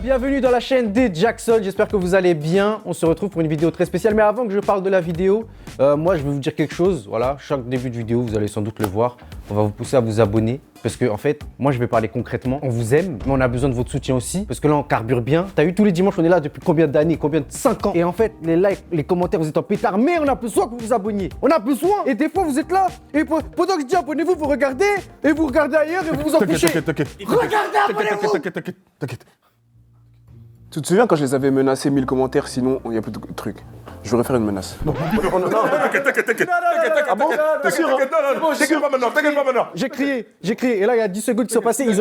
Bienvenue dans la chaîne des Jackson, j'espère que vous allez bien. On se retrouve pour une vidéo très spéciale, mais avant que je parle de la vidéo, moi je vais vous dire quelque chose. Voilà, chaque début de vidéo, vous allez sans doute le voir, on va vous pousser à vous abonner. Parce que en fait, moi je vais parler concrètement, on vous aime, mais on a besoin de votre soutien aussi. Parce que là on carbure bien. T'as vu tous les dimanches, on est là depuis combien d'années, combien de 5 ans. Et en fait, les likes, les commentaires, vous êtes en pétard, mais on a besoin que vous vous abonniez. On a besoin. Et des fois vous êtes là, et pendant que je dis abonnez-vous, vous regardez, et vous regardez ailleurs, et vous vous en fichez. T'inquiète. Regardez, abonnez-vous. T'inquiète. Tu te souviens quand je les avais menacés 1000 commentaires, sinon il n'y a plus de trucs. Je vais refaire une menace. Non, T'inquiète. Ah bon? T'es sûr? T'inquiète pas maintenant. J'ai crié, et là il y a 10 secondes qui sont passées, ils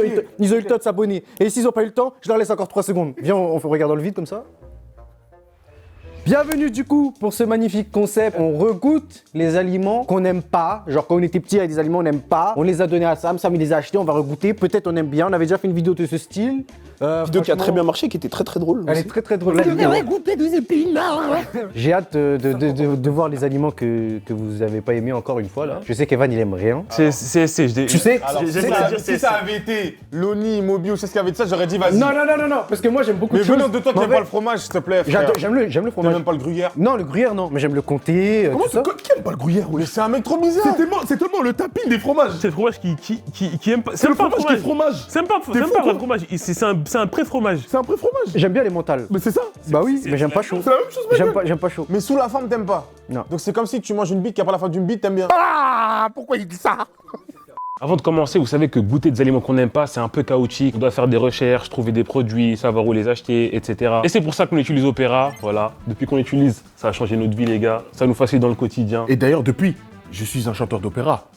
ont eu le temps de s'abonner. Et s'ils n'ont pas eu le temps, je leur laisse encore 3 secondes. Viens, on regarde dans le vide comme ça. Bienvenue du coup pour ce magnifique concept. On regoute les aliments qu'on n'aime pas. Genre quand on était petit, il y a des aliments qu'on n'aime pas. On les a donnés à Sam il les a achetés, on va regoûter. Peut-être on aime bien, on avait déjà fait une vidéo de ce style. Vidéo qui a très bien marché, qui était très drôle. Elle est très drôle. La vidéo. J'ai hâte de voir les aliments que vous n'avez pas aimés encore une fois là. Je sais qu'Evan il aime rien. C'est, Tu sais, si ça avait été Loni, Mobi ou c'est ce qu'il y avait de ça, j'aurais dit vas-y. Non, parce que moi j'aime beaucoup Mais de choses. venant de toi qui n'aime pas le fromage, s'il te plaît, frère. J'aime le T'aimes fromage. même pas le gruyère. Non, le gruyère non, mais j'aime le comté, tout ça. Qui aime pas le gruyère, mais c'est un mec trop bizarre. C'est tellement le tapis des fromages. C'est le fromage qui aime pas. C'est le fromage qui est fromage. C'est même pas le fromage, c'est un pré-fromage. C'est un vrai fromage. J'aime bien les mentales. Mais c'est ça. Bah oui, mais j'aime pas chaud. C'est la même chose, mec. J'aime pas chaud. Mais sous la forme, t'aimes pas. Non. Donc c'est comme si tu manges une bite qui a pas la forme d'une bite, t'aimes bien. Ah, pourquoi il dit ça? Avant de commencer, vous savez que goûter des aliments qu'on n'aime pas, c'est un peu chaotique. On doit faire des recherches, trouver des produits, savoir où les acheter, etc. Et c'est pour ça qu'on utilise Opera. Voilà. Depuis qu'on l'utilise, ça a changé notre vie, les gars. Ça nous facilite dans le quotidien. Et d'ailleurs, depuis, je suis un chanteur d'opéra.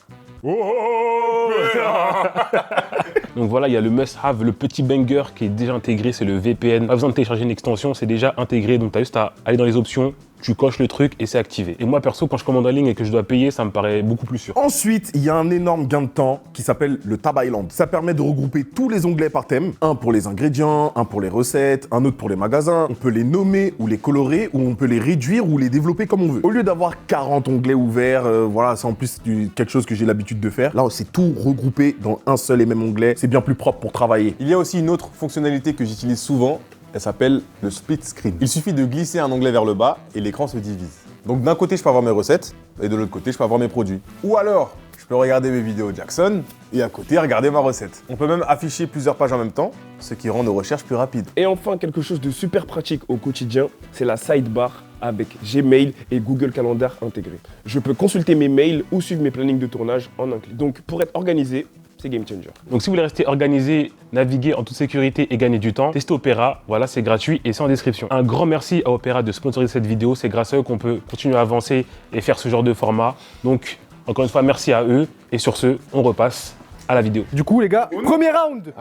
Donc voilà, il y a le must-have, le petit banger qui est déjà intégré, c'est le VPN. Pas besoin de télécharger une extension, c'est déjà intégré. Donc t'as juste à aller dans les options, tu coches le truc et c'est activé. Et moi perso, quand je commande en ligne et que je dois payer, ça me paraît beaucoup plus sûr. Ensuite, il y a un énorme gain de temps qui s'appelle le Tab Island. Ça permet de regrouper tous les onglets par thème. Un pour les ingrédients, un pour les recettes, un autre pour les magasins. On peut les nommer ou les colorer, ou on peut les réduire ou les développer comme on veut. Au lieu d'avoir 40 onglets ouverts, voilà, c'est en plus quelque chose que j'ai l'habitude de faire. Là, c'est tout regroupé dans un seul et même onglet. C'est bien plus propre pour travailler. Il y a aussi une autre fonctionnalité que j'utilise souvent, elle s'appelle le split screen. Il suffit de glisser un onglet vers le bas et l'écran se divise. Donc d'un côté, je peux avoir mes recettes et de l'autre côté, je peux avoir mes produits. Ou alors, je peux regarder mes vidéos Jackson et à côté, regarder ma recette. On peut même afficher plusieurs pages en même temps, ce qui rend nos recherches plus rapides. Et enfin, quelque chose de super pratique au quotidien, c'est la sidebar avec Gmail et Google Calendar intégrés. Je peux consulter mes mails ou suivre mes plannings de tournage en un clic. Donc pour être organisé, c'est game changer. Donc si vous voulez rester organisé, naviguer en toute sécurité et gagner du temps, testez Opera, voilà, c'est gratuit et c'est en description. Un grand merci à Opera de sponsoriser cette vidéo, c'est grâce à eux qu'on peut continuer à avancer et faire ce genre de format. Donc encore une fois, merci à eux et sur ce, on repasse à la vidéo. Du coup les gars, premier round. C'est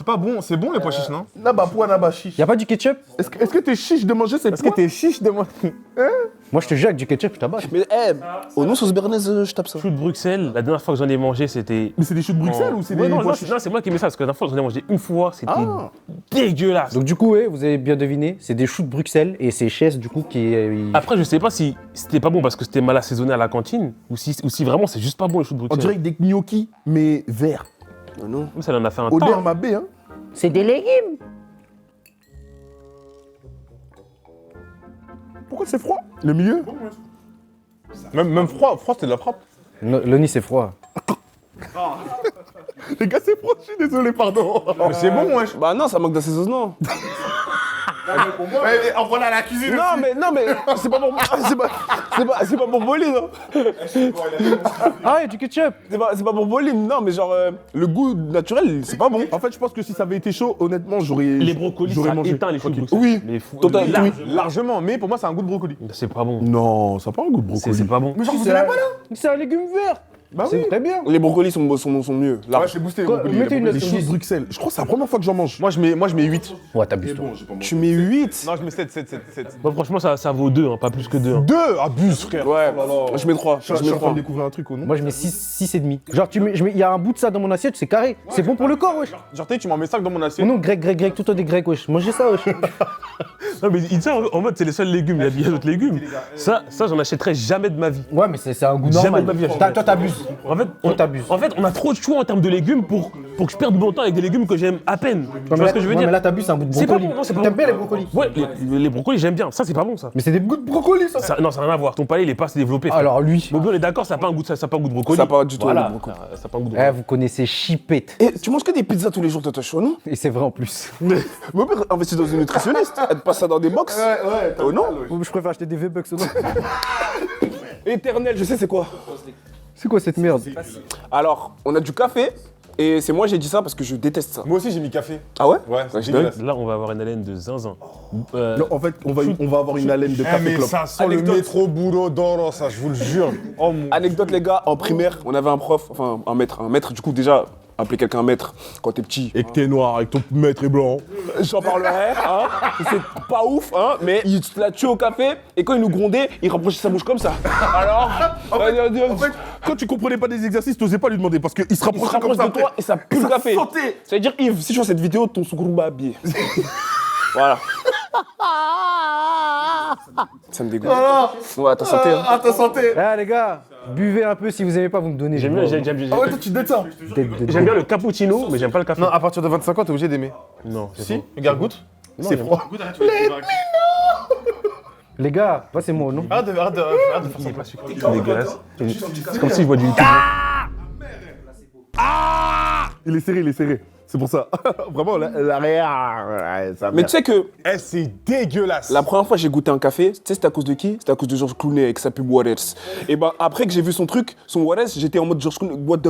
pas bon, c'est bon les pois chiches, non? Nabapoua, nabachiche. Y a pas du ketchup? Est-ce que t'es chiche de manger cette Est-ce que t'es chiche de moi? Moi je te jure avec du ketchup je tabasse. Mais au nom sauce bernaise, je tape ça. Choux de Bruxelles, la dernière fois que j'en ai mangé, c'était... Mais c'est des choux de Bruxelles ou c'est des non, pois c'est moi qui mets ça, parce que la dernière fois que j'en ai mangé une fois, c'était dégueulasse. Donc du coup ouais, vous avez bien deviné, c'est des choux de Bruxelles et c'est Chess du coup qui Après, je sais pas si c'était pas bon parce que c'était mal assaisonné à la cantine, ou si vraiment c'est juste pas bon les choux de On Bruxelles. dirait des gnocchis, mais verts. Non. Ça en a fait un Odeur temps. Mabé, hein. c'est des légumes. Pourquoi c'est froid? Le milieu? Même froid, c'était de la frappe. Loni c'est froid. Les gars, c'est froid, je suis désolé, pardon. Mais c'est bon, wesh. Bah non, ça manque d'assaisonnement. On va à la cuisine. Non mais c'est pas pour c'est pas pour voler, non. Ah ouais, du ketchup. C'est pas pour voler, non, mais genre le goût naturel, c'est pas bon. En fait, je pense que si ça avait été chaud, honnêtement, j'aurais Les brocolis, j'aurais ça mangé. éteint les choux de Ok. Bruxelles. Oui. Mais fou- Total, large- oui. Largement, mais pour moi, c'est un goût de brocoli. C'est pas bon. Non, ça n'a pas un goût de brocoli. C'est pas bon. Mais genre, vous C'est aimez pas là? C'est un légume vert. Bah C'est oui. très bien. Les brocolis sont mieux. Là, j'ai boosté les Quoi, brocolis. mettez une Les note choux sur de 10. Bruxelles. Je crois que c'est la première fois que j'en mange. Moi, je mets 8. Ouais, t'abuses toi. Tu mets 8. Non, je mets 7. Moi, franchement, ça vaut 2, pas plus que 2. 2 abuse, frère. Ouais, je mets 3. Je suis en train de découvrir un truc au nom. Moi je mets 6 et demi. Genre il y a un bout de ça dans mon assiette, c'est carré. C'est bon pour le corps wesh. Genre, tu m'en mets 5 dans mon Mon assiette. nom grec, tout le temps des grecs wesh. Mangez ça wesh. Non, mais il dit ça en mode c'est les seuls légumes, il y a d'autres légumes. Ça, j'en achèterai jamais de ma vie. Ouais mais c'est un goût Jamais normal. de ma vie, Toi t'abuses. En fait, Toi, t'abuses. En fait, on a trop de choix en termes de légumes pour que je perde mon temps avec des légumes que j'aime à peine. Tu vois ce que je veux Ouais, dire? mais là, t'abuses, c'est un bout de C'est pas brocoli. bon, non, c'est pas T'aimes bon. bien les brocolis? Ouais, les brocolis, j'aime bien. Ça, c'est pas bon, ça. Mais c'est des bouts de brocoli, ça. Non, ça n'a rien à voir. Ton palais, il est pas assez développé. frère. Alors, lui. Bobby, on est d'accord, ça n'a pas un goût de brocoli. Ça a pas du tout Voilà, un goût de brocoli. ça n'a pas un goût de Eh, brocoli. vous connaissez Chipette. Et tu manges que des pizzas tous les jours, t'es chaud, non? Et c'est vrai en plus. Mon père investit dans une nutritionniste. Elle te passe ça dans des box. Ouais, Oh non? Je préfère acheter des V-Bucks. Éternel, je sais c'est quoi. C'est quoi cette merde? Alors, on a du café. Et c'est moi j'ai dit ça parce que je déteste ça. Moi aussi, j'ai mis café. Ah ouais? Ouais, c'est je dégueulasse. Là, on va avoir une haleine de zinzin. Non, en fait, on va avoir une haleine de café mais clope. ça sent Anecdote. le métro boulot d'oro, ça, je vous le jure. Oh mon. Anecdote les gars, en primaire, on avait un prof, enfin un maître. Un maître, du coup déjà, appeler quelqu'un maître quand t'es petit. Et que t'es noir, et que ton maître est blanc. J'en parlerai, hein. C'est pas ouf, hein, mais il te la tue au café et quand il nous grondait, il rapprochait sa bouche comme ça. Alors, En fait, quand tu comprenais pas des exercices, t'osais pas lui demander parce qu'il se il se rapprochait rapproche comme ça. de toi et ça pue le café. sentait. Ça veut dire Yves, si tu vois cette vidéo, ton soukourou habillé. Voilà. Ça me dégoûte. Ouais, ta santé. Hein. Ah, ta santé. Eh les gars, buvez un peu si vous aimez pas, vous me donnez. J'aime bien, j'aime Ah ouais, toi, tu dettes ça. bien le cappuccino, mais j'aime pas le café. Non, à partir de 25 ans, t'es obligé d'aimer. Non, c'est Si, faux. regarde, goûte. C'est j'aime froid. Les gars, passez-moi, non? Arrête de faire Il est pas sucré, c'est dégueulasse. C'est comme si je bois du liquide. Il est serré. C'est pour ça. Vraiment, l'arrière. Mais tu sais que Eh, c'est dégueulasse. la première fois que j'ai goûté un café, tu sais c'était à cause de qui? C'était à cause de Georges Clooney avec sa pub Waters. Et ben après que j'ai vu son truc, son Waters, j'étais en mode Georges Clooney, what the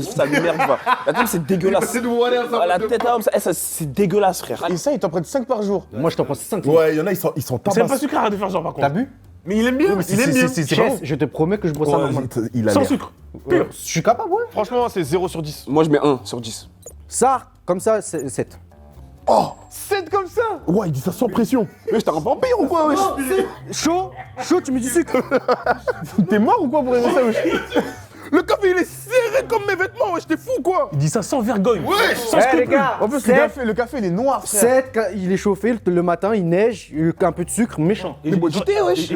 ça m'énerve pas. La tête c'est dégueulasse. C'est de Waters, ça. Ah, la tête à homme, c'est dégueulasse frère. Et ça, il t'en prête 5 par jour. Moi, je t'en prends 5. Ouais, il y en a, ils sont C'est même pas tabassés. sucré, arrête de faire genre par T'as contre. bu? Mais il aime bien, il aime bien. C'est pas bon. Chess, je te promets que je bois ça Ouais, normal. il a Sans l'air. sucre. Je suis capable, ouais. Franchement, c'est 0 sur 10. Moi je mets 1 sur 10. Ça, comme ça, c'est 7. Oh, 7 comme ça. Ouais, il dit ça sans pression. Mais j'étais un vampire ou quoi wesh? Chaud, tu mets du sucre. T'es mort ou quoi pour aimer ça, wesh? Le café, il est serré comme mes vêtements, wesh, t'es fou quoi? Il dit ça sans vergogne. Ouais. Sans Eh les scrupule. gars, En plus, le café, il est noir, frère. 7, il est chauffé, le matin, il neige, un peu de sucre, méchant. Et bois du thé, Non, wesh. tu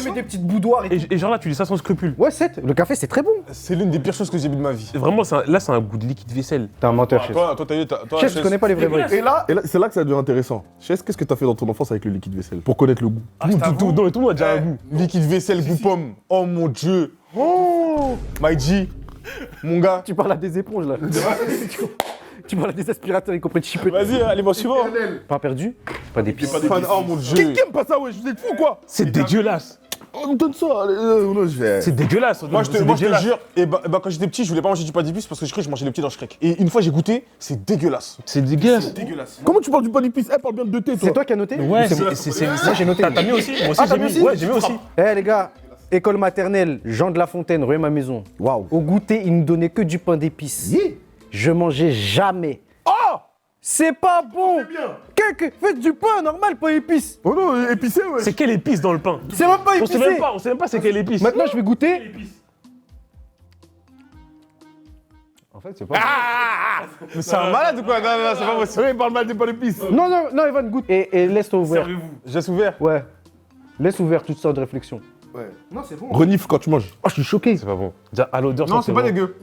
mets des petites boudoirs et tout. Et genre là, tu dis ça sans scrupule. Ouais, 7. Le café, c'est très bon. C'est l'une des pires choses que j'ai vues de ma vie. Vraiment, là, c'est un goût de liquide vaisselle. T'es un menteur, Chess. Toi, t'as eu. Toi, Chess, tu connais pas les vrais bruits. Et là, c'est là que ça devient intéressant. Chess, qu'est-ce que t'as fait dans ton enfance avec le liquide vaisselle? Pour connaître le goût. Tout le monde a déjà un goût. Liquide vaisselle, goût pomme. Oh mon dieu. Oh My G. Mon gars. Tu parles à des éponges, là. Tu parles à des aspirateurs, y compris de chipper. Vas-y, allez moi suivant. Pas perdu, pas d'épices. Oh mon Qui dieu. aime pas ça, wesh? Vous êtes fou quoi? C'est dégueulasse. On me donne ça. Allez, non, je vais. C'est dégueulasse. Moi, je te jure, quand j'étais petit, je voulais pas manger du pain d'épices parce que je croyais que je mangeais les petits dans Shrek. Et une fois, j'ai goûté, c'est dégueulasse. C'est dégueulasse. Comment tu parles du pain d'épices? Elle parle bien de thé, toi. C'est toi qui as noté? Ouais, Moi, j'ai noté. T'as mis aussi? Moi aussi, Ah, j'ai t'as mis mis. aussi Ouais, j'ai mis aussi. Eh les gars, école maternelle, Jean de la Fontaine, rue ma maison. Waouh. Au goûter, il nous donnait que du pain d'épices. Je mangeais jamais. Oh! C'est pas bon. Faites du pain normal, pas épices. Oh non, épicé, wesh. C'est quelle épice dans le pain? C'est même pas On sait épicé. même pas c'est quelle épice. Maintenant, je vais goûter. En fait, c'est pas Mais c'est un malade ou quoi? Non, c'est pas possible. Ouais, il parle mal des pains d'épices. Non, Evan, goûte. Et laisse-toi ouvert. Je laisse ouvert. Ouais. Laisse ouvert toute sorte de réflexion. Ouais. Non, c'est bon. Renifle quand tu manges. Oh, je suis choqué. C'est pas bon. Déjà, à l'odeur, Non, je c'est trouve pas bon. dégueu.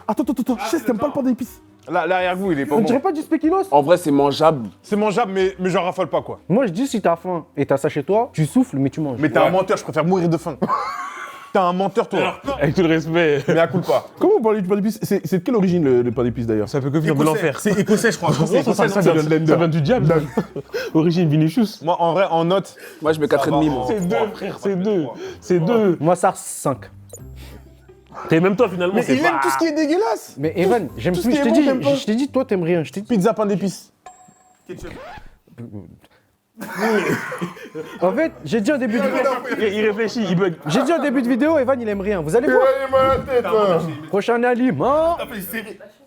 Attends. Chess, t'aimes pas le pain d'épices? L'arrière-goût, il est pas On bon. dirait pas du spéculoos. En vrai c'est mangeable. C'est mangeable, mais j'en raffole pas, quoi. Moi, je dis si t'as faim et t'as ça chez toi, tu souffles, mais tu manges. Mais t'es un menteur, je préfère mourir de faim. T'es un menteur, toi. Avec tout le respect. Mais à coup pas. Comment on parle du pain d'épices? C'est de quelle origine le pain d'épices d'ailleurs? Ça peut que venir de l'enfer. C'est écossais, je crois. Ça vient du diable. Origine Vinicius. Moi, en vrai, en note, Moi je mets 4,5 moi. C'est 2, frère, c'est 2. C'est 2. Moi, ça 5. T'es même toi finalement, mais c'est il aime pas. tout ce qui est dégueulasse. Mais Evan, j'aime Tout ce plus. qui Je est t'ai bon, t'aimes pas. dit, je t'ai dit, toi, t'aimes rien. Je t'ai dit. Pizza, pain d'épices. En fait, j'ai dit en début de Il réfléchit, il bug. j'ai dit en début de vidéo, Evan, il aime rien. Vous allez voir. Prochain aliment.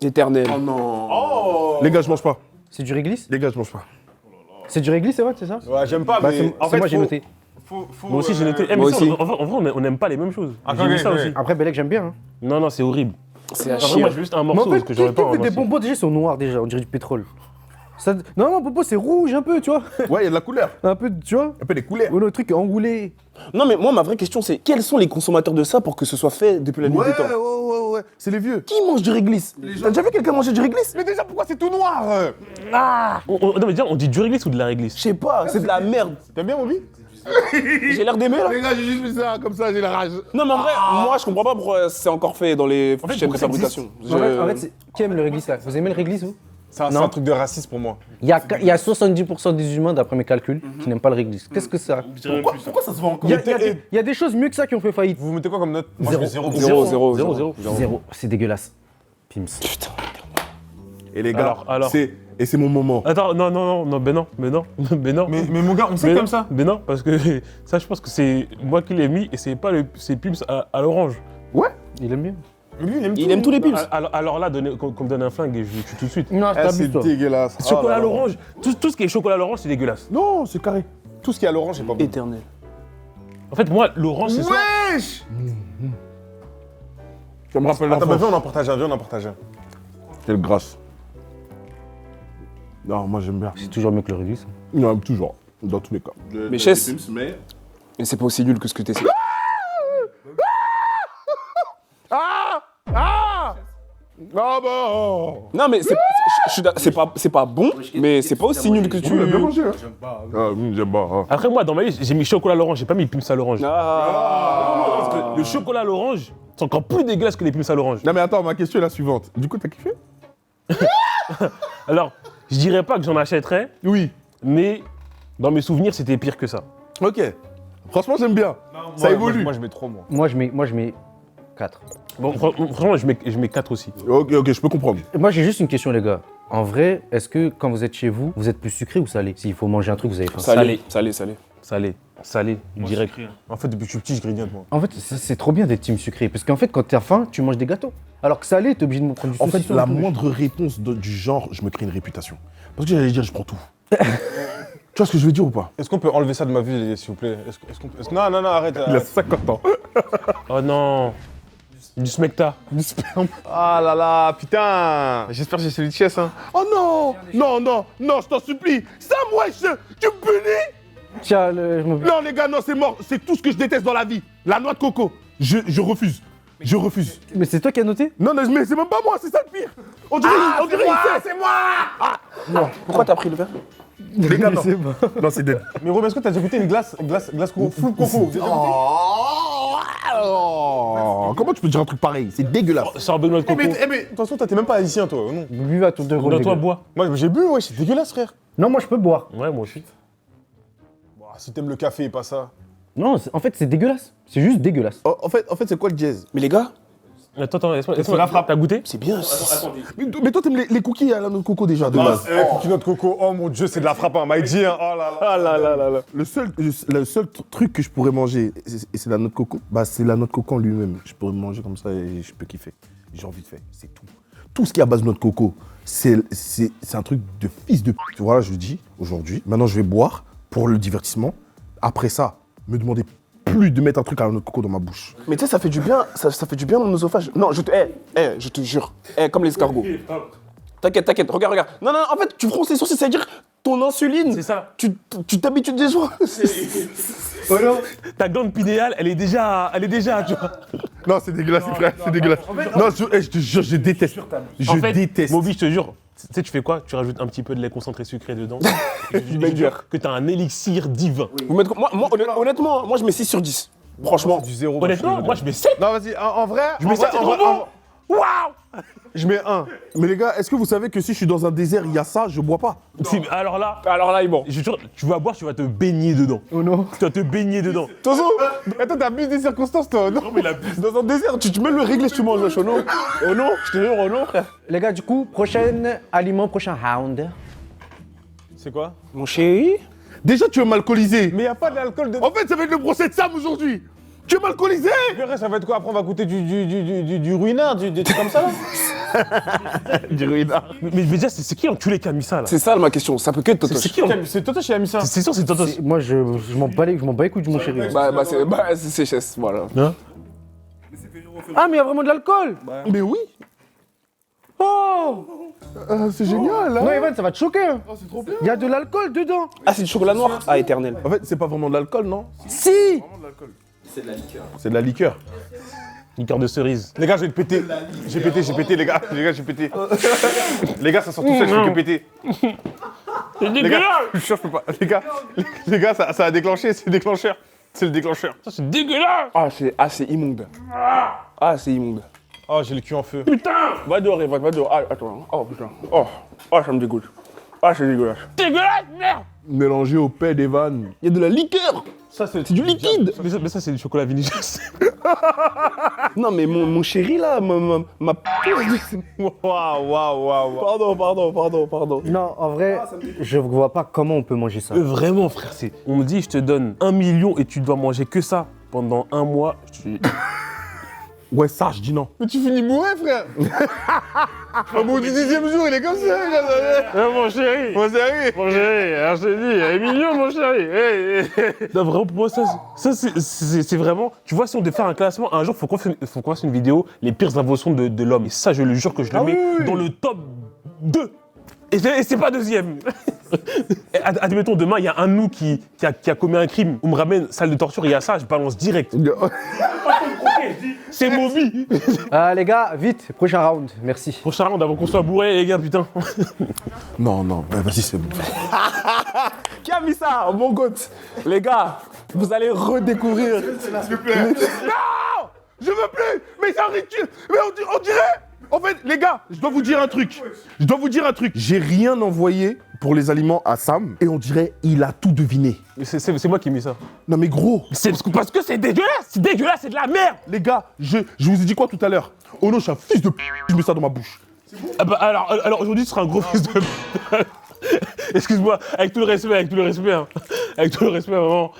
Éternel. Oh non. Les gars, je mange pas. C'est du réglisse. Les gars, je mange pas. C'est du réglisse, Evan, c'est ça? Ouais, j'aime pas, Bah, mais c'est en c'est fait, moi, j'ai noté. Moi aussi j'ai noté. Eh, mais Moi ça, aussi. en vrai, on n'aime pas les mêmes choses. Ah, J'ai mis ok, ça ok. aussi. Après, Belek, j'aime bien. Hein. Non, c'est horrible. C'est à En vrai, chier. moi j'ai juste un Mais morceau en fait, que j'aurais pas des ramassé. bonbons déjà ils sont noirs déjà, on dirait du pétrole. Non, Popo, c'est rouge un peu, tu vois. Ouais, il y a de la couleur. Un peu, tu vois. Un peu les couleurs. Ou le truc enroulé. Non, mais moi, ma vraie question, c'est quels sont les consommateurs de ça pour que ce soit fait depuis la nuit des temps? Ouais. C'est les vieux. Qui mange du réglisse? T'as déjà vu quelqu'un manger du réglisse? Mais déjà, pourquoi c'est tout noir Non, mais déjà, on dit du réglisse ou de la réglisse? Je sais pas, c'est de la merde. T'aimes bien, Moby? J'ai l'air d'aimer là? Les gars, j'ai juste mis ça, comme ça, j'ai la rage. Non, mais en vrai, moi, je comprends pas pourquoi c'est encore fait dans les fait, chaînes de pourquoi ça fabrication. En fait, qui aime le réglisse là? Vous aimez le réglisse, vous? C'est Non. un truc de raciste pour moi. Il y a 70% des humains, d'après mes calculs, qui n'aiment pas le réglisse. Qu'est-ce que ça? Pourquoi ça se vend encore Il y a des choses mieux que ça qui ont fait faillite. Vous mettez quoi comme note? Moi, je mets 0. 0. Zéro. C'est dégueulasse. Pims. Putain. Et les gars, Alors. c'est mon moment. Attends, non, mais non. Mais mon gars, on sait Mais comme non, ça. Mais non, parce que ça, je pense que c'est moi qui l'ai mis et c'est pas c'est Pims à l'orange. Il aime bien. Lui, il aime tout. Il aime tous les pims. Alors là, qu'on me donne un flingue et je le tue tout de suite. Non, Ah, c'est dégueulasse. Chocolat à là là. l'orange, tout ce qui est chocolat à l'orange, c'est dégueulasse. Non, c'est carré. Tout ce qui est à l'orange, c'est pas bon. Éternel. En fait, moi, l'orange, c'est soit... Wesh Ça me rappelle Attends, bah, l'enfance. viens, on en partage un. Quelle grâce. Non, moi j'aime bien. C'est toujours mieux que le réglisse. Non, toujours. Dans tous les cas. Mais Chess. Mais c'est pas aussi nul que ce que t'essaies. Ah bah Non, mais c'est pas bon, mais c'est pas aussi nul que tu. Tu l'as bien mangé, hein? J'aime pas. J'aime pas. hein. Après, moi, dans ma liste, j'ai mis chocolat à l'orange, j'ai pas mis Pims à l'orange. Ah. Parce que le chocolat à l'orange, c'est encore plus dégueulasse que les Pims à l'orange. Non mais attends, ma question est la suivante. Du coup, t'as kiffé? Alors, je dirais pas que j'en achèterais, Oui. mais dans mes souvenirs, c'était pire que ça. Ok. Franchement, j'aime bien. Ça évolue. Moi, je mets 3 mois. Moi, je mets 4. Bon, franchement, je mets 4 aussi. Ok, je peux comprendre. Moi, j'ai juste une question, les gars. En vrai, est-ce que quand vous êtes chez vous, vous êtes plus sucré ou salé? S'il faut manger un truc, vous avez faim. Salé. Salé, direct. En fait, depuis que je suis petit, je grignote, moi. En fait, c'est trop bien d'être team sucré. Parce qu'en fait, quand t'as faim, tu manges des gâteaux. Alors que salé, t'es obligé de me prendre du En fait, saucisson la et tout. moindre réponse du genre, je me crée une réputation. Parce que j'allais dire, je prends tout. Tu vois ce que je veux dire ou pas? Est-ce qu'on peut enlever ça de ma vie, s'il vous plaît? Non, arrête. Il a 50 ans. Oh non, du smecta. Ah là là, putain. J'espère que j'ai celui de Chess, hein. Oh non! Non, je t'en supplie! Sam, wesh! Tu me punis? Tiens, je me... Non, les gars, non, c'est mort. C'est tout ce que je déteste dans la vie. La noix de coco. Je refuse. Je refuse. Mais c'est toi qui as noté? Non, mais c'est même pas moi, c'est ça le pire. On dirait, il sait. C'est moi! Pourquoi t'as pris le verre? Les gars, non. C'est bon. Non, c'est dead. Mais Robin, est-ce que t'as déjà goûté une glace coco, full coco? Vous avez déjà goûté? Oh, comment tu peux dire un truc pareil? C'est dégueulasse. Sorbet de noix de coco. Mais de toute façon, toi, t'es même pas haïtien, toi, non? Vous buvez à tour de rôle. Dans les toi, gars. bois. Moi, j'ai bu, ouais, c'est dégueulasse, frère. Non, moi, je peux boire. Ouais, moi aussi. Bah, si t'aimes le café et pas ça. Non, en fait, c'est dégueulasse. C'est juste dégueulasse. En fait, c'est quoi le jazz? Mais les gars, Attends, laisse-moi la frappe. T'as goûté? c'est bien. Mais toi, t'aimes les cookies à la noix de coco déjà, de base. Cookie noix de coco, oh mon dieu, c'est de la frappe, hein, m'a dit, hein. Oh là là. Le seul truc que je pourrais manger, et c'est la noix de coco, bah c'est la noix de coco en lui-même. Je pourrais manger comme ça et je peux kiffer. J'ai envie de faire, c'est tout. Tout ce qui est à base de noix de coco, c'est un truc de fils de p***. Voilà, je le dis aujourd'hui. Maintenant, je vais boire pour le divertissement. Après ça, me demandez plus de mettre un truc à la noix de coco dans ma bouche. Mais tu sais, ça fait du bien, ça fait du bien dans l'œsophage. Non, je te jure. Comme l'escargot. T'inquiète, regarde. Non, en fait, tu fronces les sourcils, c'est-à-dire ton insuline. C'est ça. Tu t'habitues déjà. Oh non. Ta glande pinéale, elle est déjà, tu vois. Non, c'est dégueulasse, frère, c'est dégueulasse. Non, je te jure, je déteste. Je En fait, déteste. Moby, je te jure, tu sais, tu fais quoi? Tu rajoutes un petit peu de lait concentré sucré dedans. Je banger. jure que t'as un élixir divin. Vous mettez- honnêtement, moi je mets 6 sur 10. Franchement. Du zéro. Honnêtement, moi je mets 7. Non, vas-y, en vrai. Je mets 7, c'est trop bon. Waouh! Je mets 1. Mais les gars, est-ce que vous savez que si je suis dans un désert, il y a ça, je bois pas? Alors là, Il est bon. je te jure, tu vas boire, tu vas te baigner dedans. Oh non. Tu vas te baigner dedans. Tozo! Attends, t'as plus des circonstances, toi, non? Dans un désert, tu mets le réglisse, tu manges le non. Oh non, je te jure, oh non, frère. Les gars, du coup, prochain aliment, prochain round. C'est quoi? Mon chéri. Déjà, tu es m'alcooliser. Mais y a pas d'alcool dedans. En fait, ça va être le procès de Sam aujourd'hui. Tu es m'alcoolisé. Ça va être quoi? Après, on va goûter du ruinard, des trucs comme ça, là? Du ruinard. Mais déjà, c'est qui l'enculé qui a mis ça là? C'est ça ma question, ça peut que être Totoche. C'est qui C'est toi qui as mis ça. C'est sûr, c'est Toto. Moi, je m'en bats les couilles de mon chéri. C'est Chess, voilà. Hein? Ah, mais il y a vraiment de l'alcool. Mais oui. Oh C'est génial, hein. Non, Evan, ça va te choquer. Hein. Oh, c'est trop bien. Il y a de l'alcool dedans. Ah, c'est du chocolat noir? Ah, éternel. En fait, c'est pas vraiment de l'alcool, non? Si. C'est de la liqueur. Liqueur de cerise. Les gars, je vais te péter. J'ai pété, les gars. Les gars, j'ai pété. Les gars, ça sort tout seul, je fais que péter. Les gars, je suis sûr, je peux pas. Les gars, ça a déclenché, c'est le déclencheur. C'est le déclencheur. Ça, c'est dégueulasse. C'est immonde. Ah, c'est immonde. Oh, j'ai le cul en feu. Va dehors, Evan, va dehors. Ah, attends. Oh, putain. Oh, ça me dégoûte. Ah, c'est dégueulasse. Dégueulasse, merde. Mélangé au paix d'Evan. Il y a de la liqueur. Ça, c'est C'est du liquide. Mais ça, c'est du chocolat vinicieux. Non, mais mon chéri, là, ma... Waouh. Pardon. Non, en vrai, je vois pas comment on peut manger ça. Vraiment, frère, on me dit, je te donne 1 million et tu dois manger que ça pendant 1 mois. Ouais, ça, je dis non. Mais tu finis bourré, frère. Au bout du 10e jour, il est comme ça, regarde. Mon chéri. Mon chéri. Mon chéri, alors je te dis, 1 million, mon chéri. Non, vraiment, pour moi, ça c'est vraiment... Tu vois, si on devait faire un classement, un jour, faut qu'on fasse une vidéo, les pires inventions de l'homme. Et ça, je le jure que je le mets dans le top 2. Et c'est pas deuxième. Admettons, demain, il y a un de nous qui a commis un crime. On me ramène salle de torture, il y a ça, je balance direct. C'est Moby. Les gars, vite, prochain round, merci. Prochain round, avant qu'on soit bourré, les gars, putain. Non, bah, vas-y, c'est bon. Qui a mis ça? Mon goth. Les gars, vous allez redécouvrir. S'il vous plaît. Non! Je veux plus! Mais c'est un rituel! Mais on dirait... En fait, les gars, je dois vous dire un truc. J'ai rien envoyé pour les aliments à Sam et on dirait il a tout deviné. C'est moi qui ai mis ça. Non mais gros, C'est parce que c'est dégueulasse, c'est de la merde. les gars, je vous ai dit quoi tout à l'heure? Oh non, je suis un fils de p***, je mets ça dans ma bouche. Ah bah alors aujourd'hui, tu seras un gros fils de... Excuse-moi, avec tout le respect, hein. Avec tout le respect, vraiment.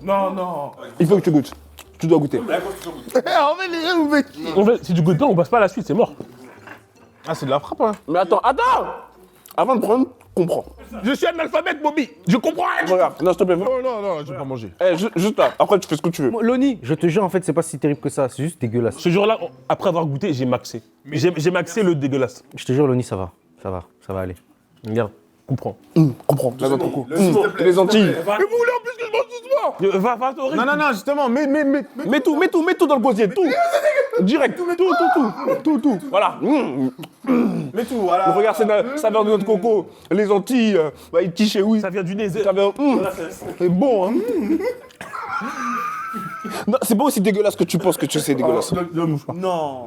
Non. Il faut que tu goûtes. Tu dois goûter. En fait, les gars, vous faites... En fait, si tu goûtes pas, on passe pas à la suite, c'est mort. Ah, c'est de la frappe, hein. Mais attends. Avant de prendre, comprends. Je suis analphabète, Bobby. Je comprends rien. Regarde, non, s'il te plaît. Non, je vais pas manger. Juste là. Après, tu fais ce que tu veux. Loni, je te jure, en fait, c'est pas si terrible que ça, c'est juste dégueulasse. Ce jour-là, après avoir goûté, j'ai maxé. J'ai maxé le dégueulasse. Je te jure, Loni, ça va aller. Regarde, comprends. Comprends. La noix de coco. Les Antilles. Mais vous voulez en plus que je mange doucement? Va, au rythme. Non, justement, mais. Mets tout dans le gosier. Tout. Direct. Tout. Voilà. Mais tout, voilà. Regarde, ça vient de notre coco. Les Antilles, Haïti chez oui. Ça vient du nez. Ça vient. C'est bon, hein. Non, c'est pas aussi dégueulasse que tu penses que c'est dégueulasse. Non.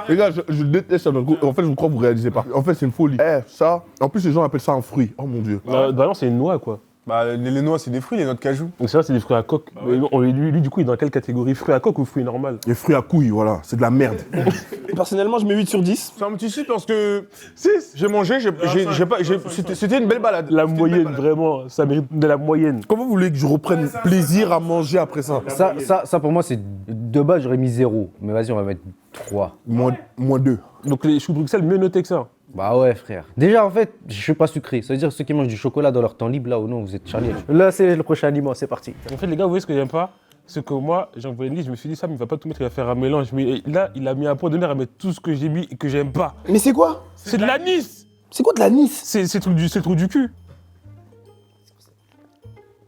Les gars, je déteste ça. En fait, je crois que vous réalisez pas. En fait, c'est une folie. Ça, en plus, les gens appellent ça un fruit. Oh mon dieu. Bah non, c'est une noix, quoi. Bah, les noix, c'est des fruits, les noix de cajou. Donc c'est vrai, c'est des fruits à coque. Mais lui, du coup, il est dans quelle catégorie? Fruits à coque ou fruits normal? Les fruits à couilles, voilà, c'est de la merde. Personnellement, je mets 8 sur 10. C'est un petit site parce que. J'ai mangé, c'était une belle balade. La moyenne, vraiment, ça mérite de la moyenne. Comment vous voulez que je reprenne plaisir à manger après ça? Ça pour moi, c'est de base, j'aurais mis 0. Mais vas-y, on va mettre 3. Moins 2. Donc les choux de Bruxelles, mieux notés que ça. Bah ouais, frère. Déjà, en fait, je suis pas sucré. Ça veut dire ceux qui mangent du chocolat dans leur temps libre, là ou non, vous êtes Charlie. Là, c'est le prochain aliment, c'est parti. En fait, les gars, vous voyez ce que j'aime pas? C'est que moi, j'ai envoyé une liste, je me suis dit, ça, il va pas tout mettre, il va faire un mélange. Mais là, il a mis un pot d'honneur à mettre tout ce que j'ai mis et que j'aime pas. Mais c'est quoi? C'est de l'anis. C'est quoi de l'anis? C'est le trou du cul.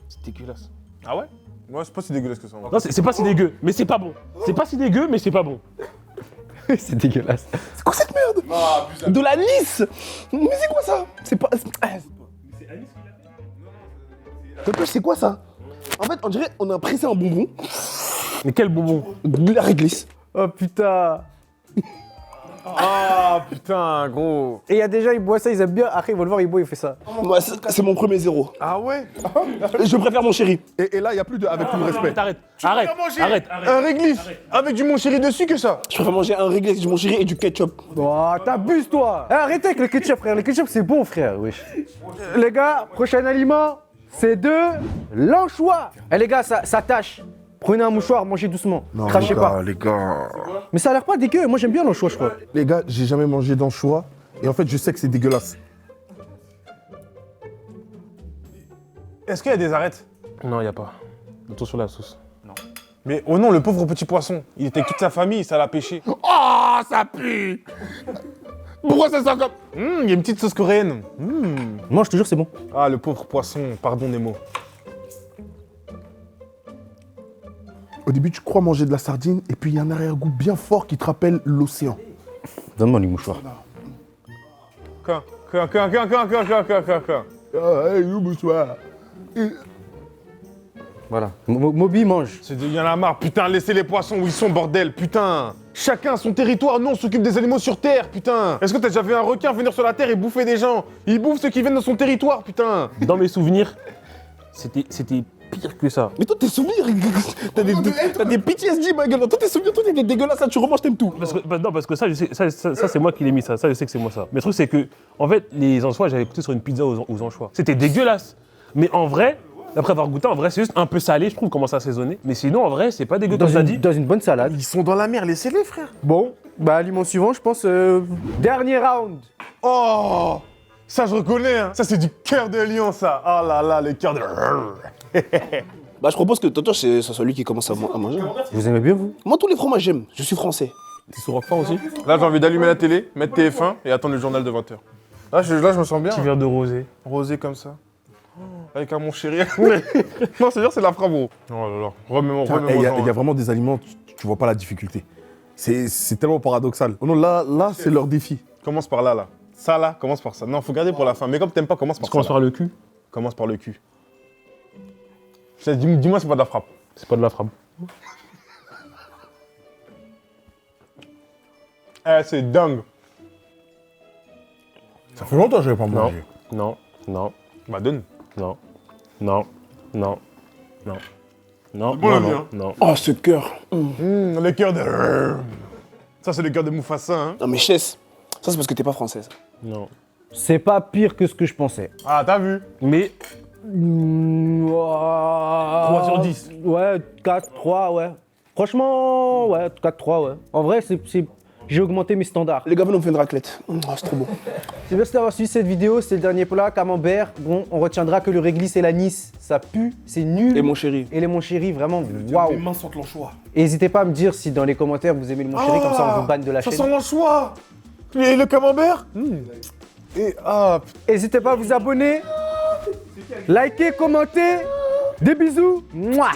C'est dégueulasse. Ah ouais? Moi, c'est pas si dégueulasse que ça. Non, c'est pas si dégueu, mais c'est pas bon. C'est pas si dégueu, mais c'est pas bon. C'est dégueulasse. C'est quoi cette merde? De l'anis? Mais c'est quoi ça? C'est pas. C'est quoi ça? En fait, on dirait on a pressé un bonbon. Mais quel bonbon? De la réglisse. Oh putain. Ah putain, gros. Et il y a des gens, ils boivent ça, ils aiment bien. Après, ils vont le voir, ils boivent, ils font ça. Moi, c'est mon premier 0. Ah ouais? Je préfère mon chéri. Et là, il n'y a plus de avec tout le respect. Arrête. Un réglisse avec du mon chéri dessus que ça. Je préfère manger un réglisse de mon chéri et du ketchup. Oh, t'abuses, toi. Arrêtez avec le ketchup, frère. Le ketchup, c'est bon, frère. Wesh. Les gars, prochain aliment, c'est de l'anchois. Eh, les gars, ça tâche. Prenez un mouchoir, mangez doucement. Non, Crachez pas. les gars. Mais ça a l'air pas dégueu. Moi, j'aime bien l'anchois, je crois. Les gars, j'ai jamais mangé d'anchois. Et en fait, je sais que c'est dégueulasse. Est-ce qu'il y a des arêtes? Non, y a pas. Attention la sauce. Mais oh non, le pauvre petit poisson. Il était avec toute sa famille, ça l'a pêché. Oh, ça pue. Pourquoi ça sent comme... Il y a une petite sauce coréenne. Mange toujours, c'est bon. Ah, le pauvre poisson, pardon Nemo. Au début, tu crois manger de la sardine, et puis il y a un arrière-goût bien fort qui te rappelle l'océan. Donne-moi les mouchoirs. Quand. Ah, hey, bonsoir. Voilà. Moby mange. Il y en a marre, putain, laissez les poissons où ils sont, bordel, putain. Chacun son territoire, nous on s'occupe des animaux sur Terre, putain. Est-ce que t'as déjà vu un requin venir sur la Terre et bouffer des gens? Il bouffe ceux qui viennent de son territoire, putain. Dans mes souvenirs, c'était pire que ça. Mais toi, tes souvenirs, t'as des PTSD, ma gueule. Toi, tes souvenirs, toi, t'es dégueulasse, ça, tu remanges, t'aimes tout. Parce que ça, je sais, ça c'est moi qui l'ai mis, ça je sais que c'est moi ça. Mais le truc c'est que, en fait, les anchois, j'avais goûté sur une pizza aux anchois. C'était dégueulasse. Mais en vrai, après avoir goûté, en vrai, c'est juste un peu salé, je trouve, comment ça assaisonné. Mais sinon, en vrai, c'est pas dégueu comme ça dit. Dans une bonne salade. Ils sont dans la mer, laissez-les, frère. Bon, bah aliment suivant, je pense. Dernier round. Oh, ça je reconnais, hein. Ça c'est du cœur de lion, ça. Oh là là, le cœur de... Bah, je propose que Toto, c'est celui qui commence à manger. Vous aimez bien, vous? Moi, tous les fromages, j'aime. Je suis français. T'es sur Roquefort aussi? Là, j'ai envie d'allumer la télé, mettre TF1 et attendre le journal de 20h. Là, je me sens bien. Petit verre de rosé. Rosé comme ça. Avec un mon chéri. Non, c'est-à-dire c'est la frappe, gros. Oh là là. Remets-moi, Il y a vraiment des aliments, tu vois pas la difficulté. C'est tellement paradoxal. Oh non, là c'est leur défi. Commence par là, là. Ça, là, commence par ça. Non, faut garder pour la fin. Mais comme t'aimes pas, commence par ça. Commence par le cul. Commence par le cul. Dis-moi, c'est pas de la frappe. C'est pas de la frappe. Eh, c'est dingue. Ça fait longtemps que je n'avais pas mangé. Non. Bah, donne. Non. bon, le mien. Non. Oh, ce cœur. Le cœur de... Ça, c'est le cœur de Mufasa, hein. Non, mais Chess, ça, c'est parce que t'es pas française. Non. C'est pas pire que ce que je pensais. Ah, t'as vu? Mais 3 sur 10. Ouais, 4, 3, ouais. Franchement, ouais, 4, 3, ouais. En vrai, j'ai augmenté mes standards. Les gars, on fait une raclette. Oh, c'est trop beau. Merci d'avoir suivi cette vidéo, c'est le dernier plat, camembert. Bon, on retiendra que le réglisse et l'anis, ça pue, c'est nul. Et mon chéri. Et les mon chéri, vraiment, waouh. mains sentent l'anchois. N'hésitez pas à me dire si dans les commentaires vous aimez le mon chéri, comme ça on vous banne de la Ça chaîne. sent l'anchois. Et le camembert. Et N'hésitez pas à vous abonner, liker, commenter. Des bisous. Mouah.